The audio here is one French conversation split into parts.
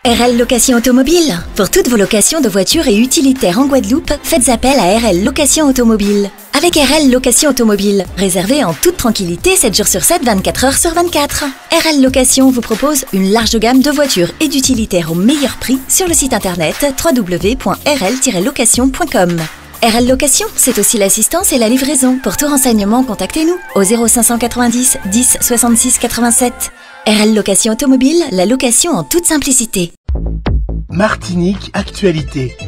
RL Location Automobile. Pour toutes vos locations de voitures et utilitaires en Guadeloupe, faites appel à RL Location Automobile. Avec RL Location Automobile, réservez en toute tranquillité 7 jours sur 7, 24 heures sur 24. RL Location vous propose une large gamme de voitures et d'utilitaires au meilleur prix sur le site internet www.rl-location.com. RL Location, c'est aussi l'assistance et la livraison. Pour tout renseignement, contactez-nous au 0590 10 66 87. RL Location Automobile, la location en toute simplicité. Martinique Actualité.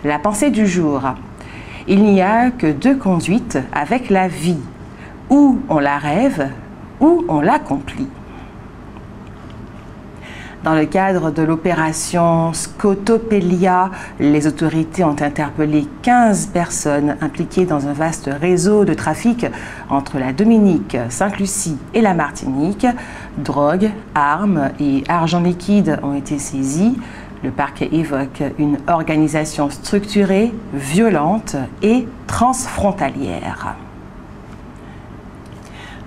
La pensée du jour. Il n'y a que deux conduites avec la vie. Ou on la rêve, ou on l'accomplit. Dans le cadre de l'opération Scotopelia, les autorités ont interpellé 15 personnes impliquées dans un vaste réseau de trafic entre la Dominique, Sainte-Lucie et la Martinique. Drogue, armes et argent liquide ont été saisis. Le parquet évoque une organisation structurée, violente et transfrontalière.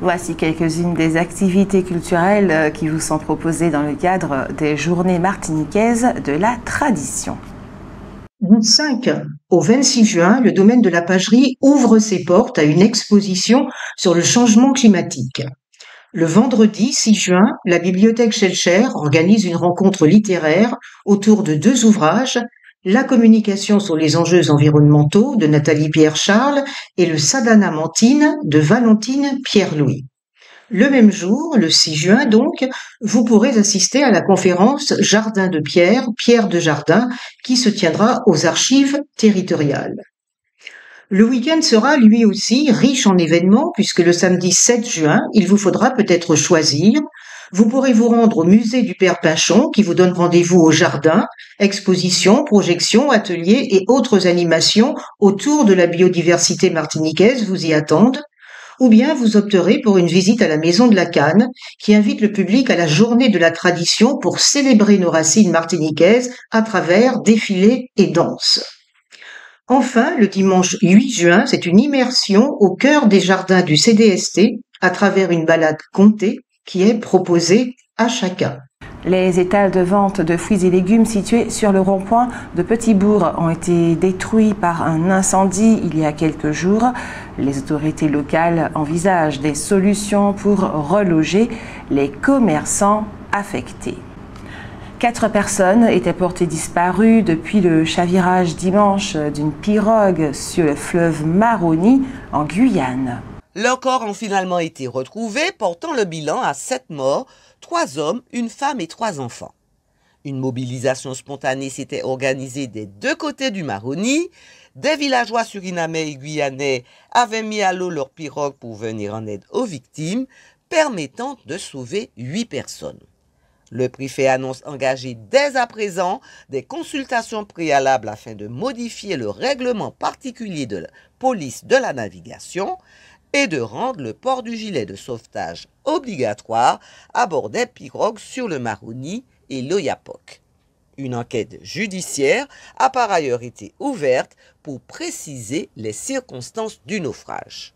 Voici quelques-unes des activités culturelles qui vous sont proposées dans le cadre des Journées martiniquaises de la tradition. Du 5 au 26 juin, le domaine de la pagerie ouvre ses portes à une exposition sur le changement climatique. Le vendredi 6 juin, la bibliothèque Schellcher organise une rencontre littéraire autour de deux ouvrages, La communication sur les enjeux environnementaux de Nathalie Pierre-Charles et Le Sadhana Mantine de Valentine Pierre-Louis. Le même jour, le 6 juin donc, vous pourrez assister à la conférence Jardin de Pierre, Pierre de Jardin, qui se tiendra aux archives territoriales. Le week-end sera lui aussi riche en événements puisque le samedi 7 juin, il vous faudra peut-être choisir. Vous pourrez vous rendre au musée du Père Pinchon qui vous donne rendez-vous au jardin, expositions, projections, ateliers et autres animations autour de la biodiversité martiniquaise vous y attendent. Ou bien vous opterez pour une visite à la Maison de la Canne qui invite le public à la journée de la tradition pour célébrer nos racines martiniquaises à travers défilés et danses. Enfin, le dimanche 8 juin, c'est une immersion au cœur des jardins du CDST à travers une balade contée qui est proposée à chacun. Les étals de vente de fruits et légumes situés sur le rond-point de Petit-Bourg ont été détruits par un incendie il y a quelques jours. Les autorités locales envisagent des solutions pour reloger les commerçants affectés. 4 personnes étaient portées disparues depuis le chavirage dimanche d'une pirogue sur le fleuve Maroni en Guyane. Leurs corps ont finalement été retrouvés, portant le bilan à 7 morts, 3 hommes, une femme et 3 enfants. Une mobilisation spontanée s'était organisée des deux côtés du Maroni. Des villageois surinamais et guyanais avaient mis à l'eau leur pirogue pour venir en aide aux victimes, permettant de sauver 8 personnes. Le préfet annonce engager dès à présent des consultations préalables afin de modifier le règlement particulier de la police de la navigation et de rendre le port du gilet de sauvetage obligatoire à bord des pirogues sur le Maroni et l'Oyapock. Une enquête judiciaire a par ailleurs été ouverte pour préciser les circonstances du naufrage.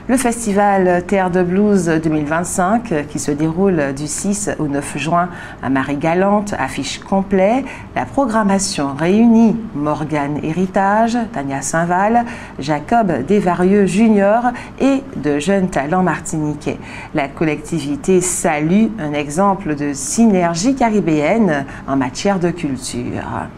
Le festival Terre de Blues 2025 qui se déroule du 6 au 9 juin à Marie-Galante affiche complet. La programmation réunit Morgane Héritage, Tania Saint-Val, Jacob Desvarieux Junior et de jeunes talents martiniquais. La collectivité salue un exemple de synergie caribéenne en matière de culture.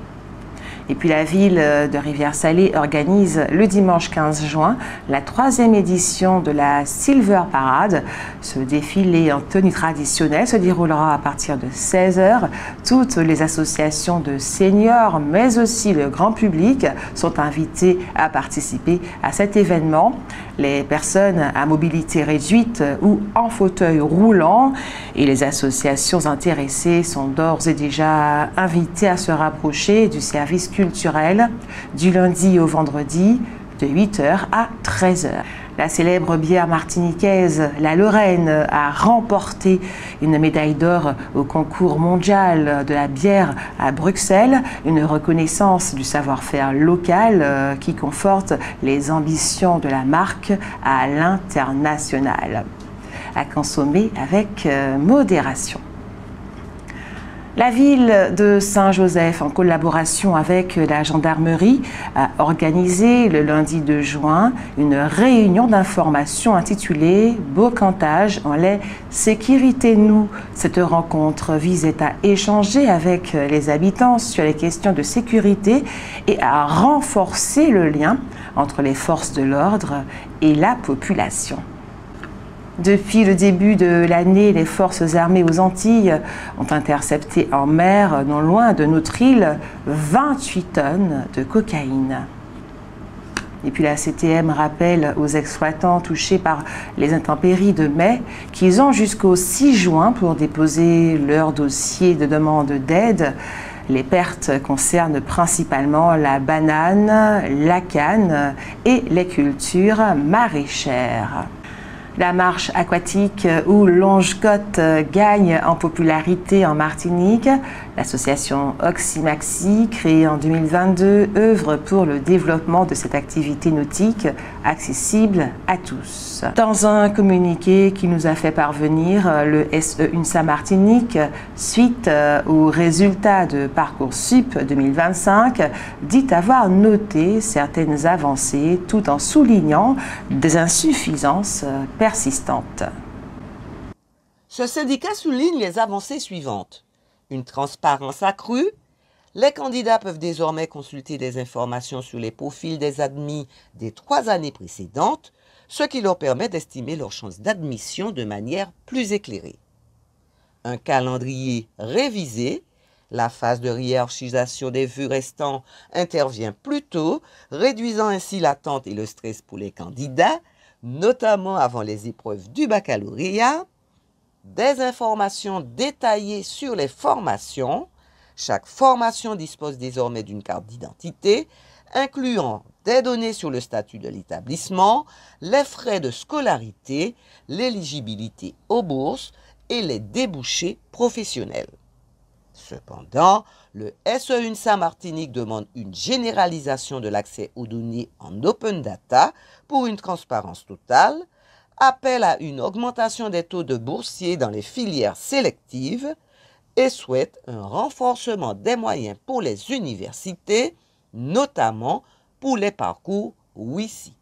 Et puis la ville de Rivière-Salée organise le dimanche 15 juin la 3e édition de la Silver Parade. Ce défilé en tenue traditionnelle se déroulera à partir de 16h. Toutes les associations de seniors, mais aussi le grand public, sont invitées à participer à cet événement. Les personnes à mobilité réduite ou en fauteuil roulant et les associations intéressées sont d'ores et déjà invitées à se rapprocher du service culturel du lundi au vendredi de 8h à 13h. La célèbre bière martiniquaise, la Lorraine, a remporté une médaille d'or au concours mondial de la bière à Bruxelles, une reconnaissance du savoir-faire local qui conforte les ambitions de la marque à l'international. À consommer avec modération. La ville de Saint-Joseph, en collaboration avec la gendarmerie, a organisé le lundi 2 juin une réunion d'information intitulée « Bocantage en les sécurité nous ». Cette rencontre visait à échanger avec les habitants sur les questions de sécurité et à renforcer le lien entre les forces de l'ordre et la population. Depuis le début de l'année, les forces armées aux Antilles ont intercepté en mer, non loin de notre île, 28 tonnes de cocaïne. Et puis la CTM rappelle aux exploitants touchés par les intempéries de mai qu'ils ont jusqu'au 6 juin pour déposer leur dossier de demande d'aide. Les pertes concernent principalement la banane, la canne et les cultures maraîchères. La marche aquatique ou longe-côte gagne en popularité en Martinique. L'association Oxymaxi, créée en 2022, œuvre pour le développement de cette activité nautique accessible à tous. Dans un communiqué qui nous a fait parvenir le SE UNSA Martinique, suite aux résultats de Parcoursup 2025, dit avoir noté certaines avancées tout en soulignant des insuffisances persistantes. Ce syndicat souligne les avancées suivantes. Une transparence accrue. Les candidats peuvent désormais consulter des informations sur les profils des admis des 3 années précédentes, ce qui leur permet d'estimer leurs chances d'admission de manière plus éclairée. Un calendrier révisé. La phase de hiérarchisation des vœux restants intervient plus tôt, réduisant ainsi l'attente et le stress pour les candidats, notamment avant les épreuves du baccalauréat. Des informations détaillées sur les formations. Chaque formation dispose désormais d'une carte d'identité, incluant des données sur le statut de l'établissement, les frais de scolarité, l'éligibilité aux bourses et les débouchés professionnels. Cependant, le SE UNSA Martinique demande une généralisation de l'accès aux données en open data pour une transparence totale, appelle à une augmentation des taux de boursiers dans les filières sélectives et souhaite un renforcement des moyens pour les universités, notamment pour les parcours WICI.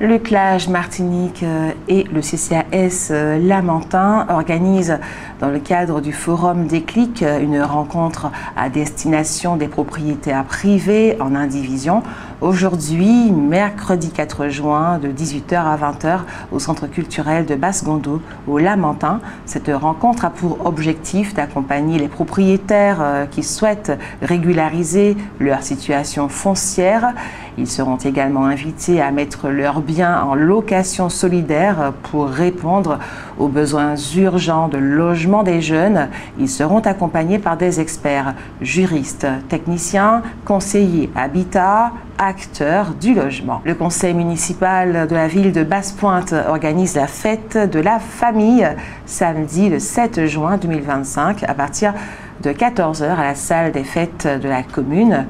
Le CLAGE Martinique et le CCAS Lamentin organisent, dans le cadre du Forum Déclic, une rencontre à destination des propriétaires privés en indivision. Aujourd'hui, mercredi 4 juin, de 18h à 20h, au Centre culturel de Basse-Gondo, au Lamentin. Cette rencontre a pour objectif d'accompagner les propriétaires qui souhaitent régulariser leur situation foncière. Ils seront également invités à mettre leurs biens en location solidaire pour répondre aux besoins urgents de logement des jeunes. Ils seront accompagnés par des experts, juristes, techniciens, conseillers habitat, acteurs du logement. Le conseil municipal de la ville de Basse-Pointe organise la fête de la famille samedi le 7 juin 2025 à partir de 14h à la salle des fêtes de la commune.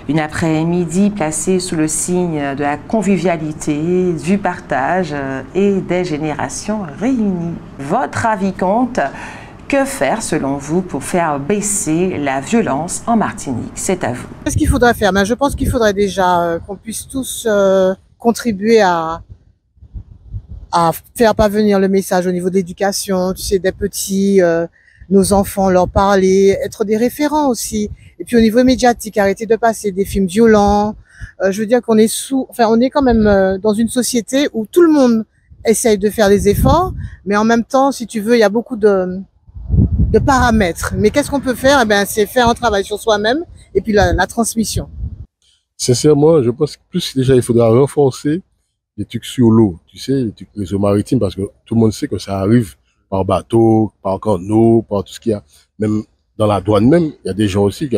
Une après-midi placée sous le signe de la convivialité, du partage et des générations réunies. Votre avis compte. Que faire selon vous pour faire baisser la violence en Martinique? C'est à vous. Qu'est-ce qu'il faudrait faire? Je pense qu'il faudrait déjà qu'on puisse tous contribuer à faire parvenir le message au niveau de l'éducation, tu sais, des petits, nos enfants, leur parler, être des référents aussi. Et puis au niveau médiatique, arrêter de passer des films violents. Je veux dire qu'on est on est quand même dans une société où tout le monde essaye de faire des efforts, mais en même temps, si tu veux, il y a beaucoup de paramètres. Mais qu'est-ce qu'on peut faire? C'est faire un travail sur soi-même et puis la transmission. Sincèrement, je pense que plus déjà, il faudra renforcer les trucs sur l'eau, tu sais, les trucs les eaux maritimes, parce que tout le monde sait que ça arrive par bateau, par canot, par tout ce qu'il y a. Même dans la douane même, il y a des gens aussi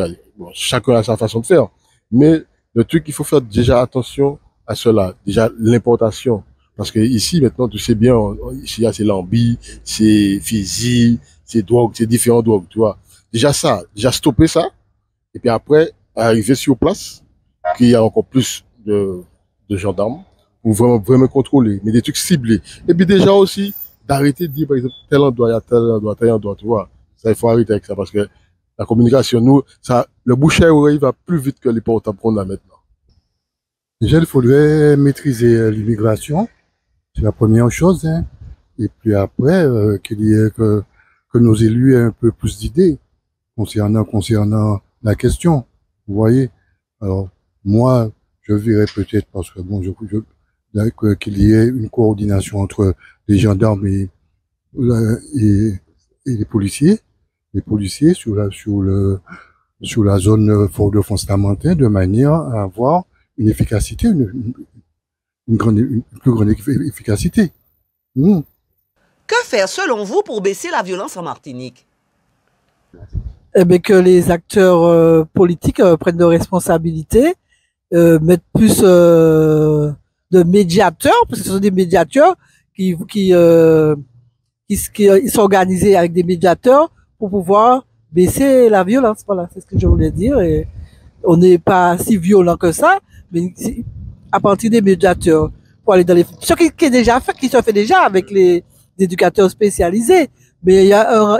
chacun a sa façon de faire. Mais le truc, il faut faire déjà attention à cela. Déjà, l'importation. Parce que ici, maintenant, tu sais bien, ici, c'est lambi, c'est physique, c'est drogue, c'est différentes drogues, tu vois. Déjà stopper ça. Et puis après, arriver sur place, qu'il y a encore plus de gendarmes pour vraiment contrôler, mais des trucs ciblés. Et puis déjà aussi, d'arrêter de dire, par exemple, tel endroit, il y a tel endroit, tu vois. Ça, il faut arrêter avec ça parce que la communication, nous, ça, le bouche à oreille va plus vite que les portables qu'on a maintenant. Déjà, il faudrait maîtriser l'immigration. C'est la première chose, hein. Et puis après, qu'il y ait que nos élus aient un peu plus d'idées concernant la question. Vous voyez? Alors, moi, je verrais peut-être, parce que bon, qu'il y ait une coordination entre les gendarmes et les policiers sur la zone Fort-de-France-Lamentin, de manière à avoir une efficacité, une plus grande efficacité. Que faire selon vous pour baisser la violence en Martinique? Eh bien, que les acteurs politiques prennent leurs responsabilités, mettent plus de médiateurs, parce que ce sont des médiateurs qui sont organisés avec des médiateurs pour pouvoir baisser la violence. Voilà, c'est ce que je voulais dire. Et on n'est pas si violent que ça, mais à partir des médiateurs, pour aller dans les... Ce qui est déjà fait, qui se fait déjà avec les éducateurs spécialisés. Mais il y a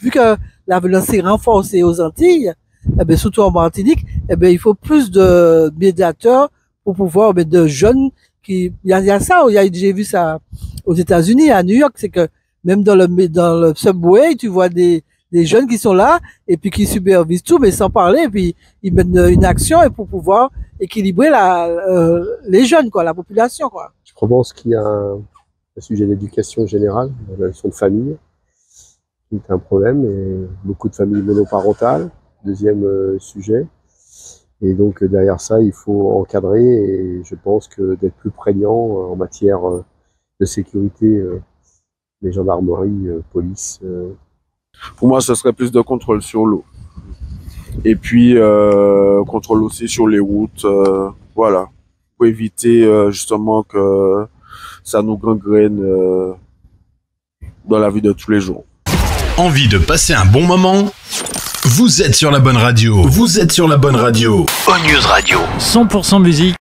vu que la violence s'est renforcée aux Antilles, eh bien, surtout en Martinique, eh bien, il faut plus de médiateurs pour pouvoir, de jeunes qui, il y a ça, j'ai vu ça aux États-Unis, à New York, c'est que même dans le subway, tu vois des jeunes qui sont là et puis qui supervisent tout, mais sans parler, et puis ils mènent une action et pour pouvoir équilibrer les jeunes, quoi, la population, quoi. Je pense qu'il y a un sujet d'éducation générale, la leçon de famille, qui est un problème, et beaucoup de familles monoparentales, deuxième sujet. Et donc derrière ça, il faut encadrer, et je pense que d'être plus prégnant en matière de sécurité, les gendarmeries, police. Pour moi, ce serait plus de contrôle sur l'eau. Et puis, contrôle aussi sur les routes, voilà. Pour éviter justement que ça nous gangrène dans la vie de tous les jours. Envie de passer un bon moment? Vous êtes sur la bonne radio. Vous êtes sur la bonne radio. O-News Radio. 100% musique.